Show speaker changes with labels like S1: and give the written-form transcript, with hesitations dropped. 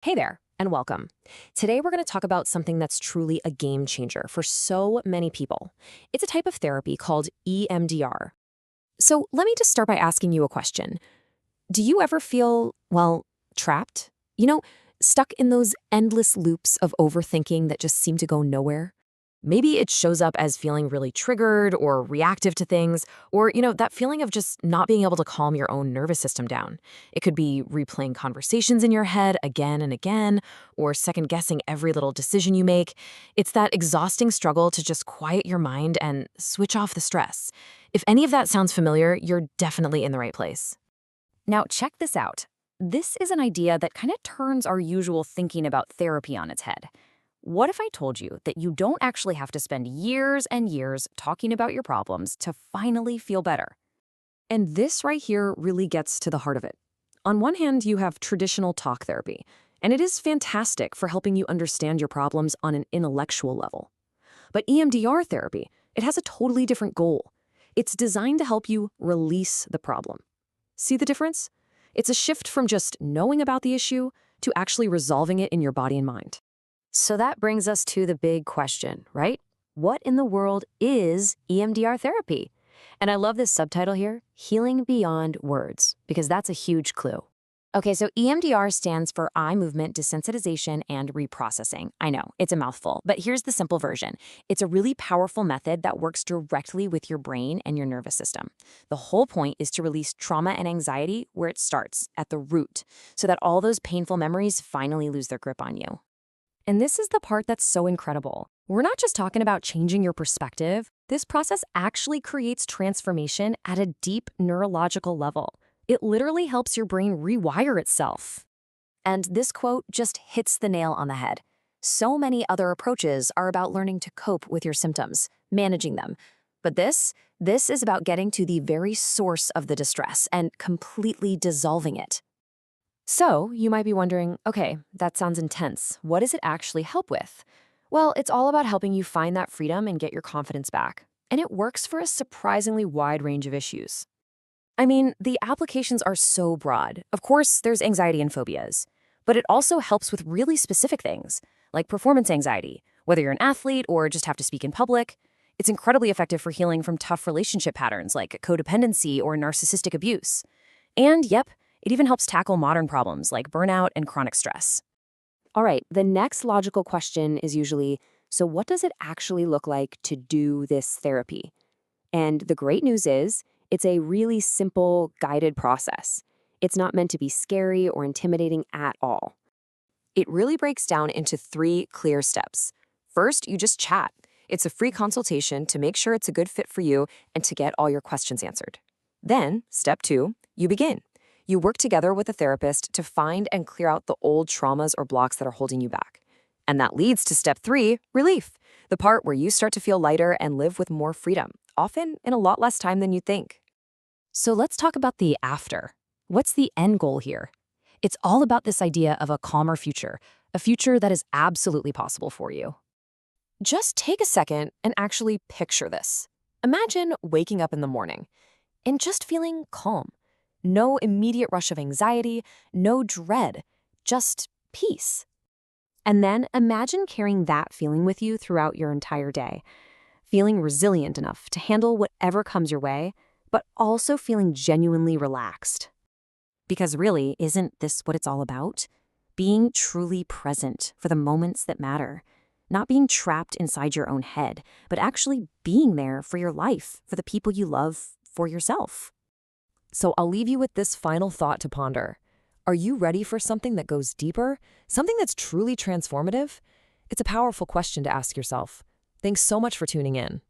S1: Hey there, and welcome. Today we're going to talk about something that's truly a game changer for so many people. It's a type of therapy called EMDR. So let me just start by asking you a question. Do you ever feel, well, trapped? Stuck in those endless loops of overthinking that just seem to go nowhere? Maybe it shows up as feeling really triggered or reactive to things, or, that feeling of just not being able to calm your own nervous system down. It could be replaying conversations in your head again and again, or second guessing every little decision you make. It's that exhausting struggle to just quiet your mind and switch off the stress. If any of that sounds familiar, you're definitely in the right place. Now, check this out. This is an idea that kind of turns our usual thinking about therapy on its head. What if I told you that you don't actually have to spend years and years talking about your problems to finally feel better? And this right here really gets to the heart of it. On one hand, you have traditional talk therapy, and it is fantastic for helping you understand your problems on an intellectual level. But EMDR therapy, it has a totally different goal. It's designed to help you release the problem. See the difference? It's a shift from just knowing about the issue to actually resolving it in your body and mind. So that brings us to the big question, right? What in the world is EMDR therapy? And I love this subtitle here, Healing Beyond Words, because that's a huge clue. Okay, so EMDR stands for Eye Movement Desensitization and Reprocessing. I know, it's a mouthful, but here's the simple version. It's a really powerful method that works directly with your brain and your nervous system. The whole point is to release trauma and anxiety where it starts, at the root, so that all those painful memories finally lose their grip on you. And this is the part that's so incredible. We're not just talking about changing your perspective. This process actually creates transformation at a deep neurological level. It literally helps your brain rewire itself. And this quote just hits the nail on the head. So many other approaches are about learning to cope with your symptoms, managing them. But this is about getting to the very source of the distress and completely dissolving it. So, you might be wondering, okay, that sounds intense. What does it actually help with? Well, it's all about helping you find that freedom and get your confidence back. And it works for a surprisingly wide range of issues. I mean, the applications are so broad. Of course, there's anxiety and phobias. But it also helps with really specific things, like performance anxiety, whether you're an athlete or just have to speak in public. It's incredibly effective for healing from tough relationship patterns like codependency or narcissistic abuse. And, yep, it even helps tackle modern problems like burnout and chronic stress. All right, the next logical question is usually, so what does it actually look like to do this therapy? And the great news is, it's a really simple, guided process. It's not meant to be scary or intimidating at all. It really breaks down into 3 clear steps. First, you just chat. It's a free consultation to make sure it's a good fit for you and to get all your questions answered. Then, step 2, you begin. You work together with a therapist to find and clear out the old traumas or blocks that are holding you back. And that leads to step 3, relief, the part where you start to feel lighter and live with more freedom, often in a lot less time than you think. So let's talk about the after. What's the end goal here? It's all about this idea of a calmer future, a future that is absolutely possible for you. Just take a second and actually picture this. Imagine waking up in the morning and just feeling calm. No immediate rush of anxiety, no dread, just peace. And then imagine carrying that feeling with you throughout your entire day, feeling resilient enough to handle whatever comes your way, but also feeling genuinely relaxed. Because really, isn't this what it's all about? Being truly present for the moments that matter. Not being trapped inside your own head, but actually being there for your life, for the people you love, for yourself. So I'll leave you with this final thought to ponder. Are you ready for something that goes deeper? Something that's truly transformative? It's a powerful question to ask yourself. Thanks so much for tuning in.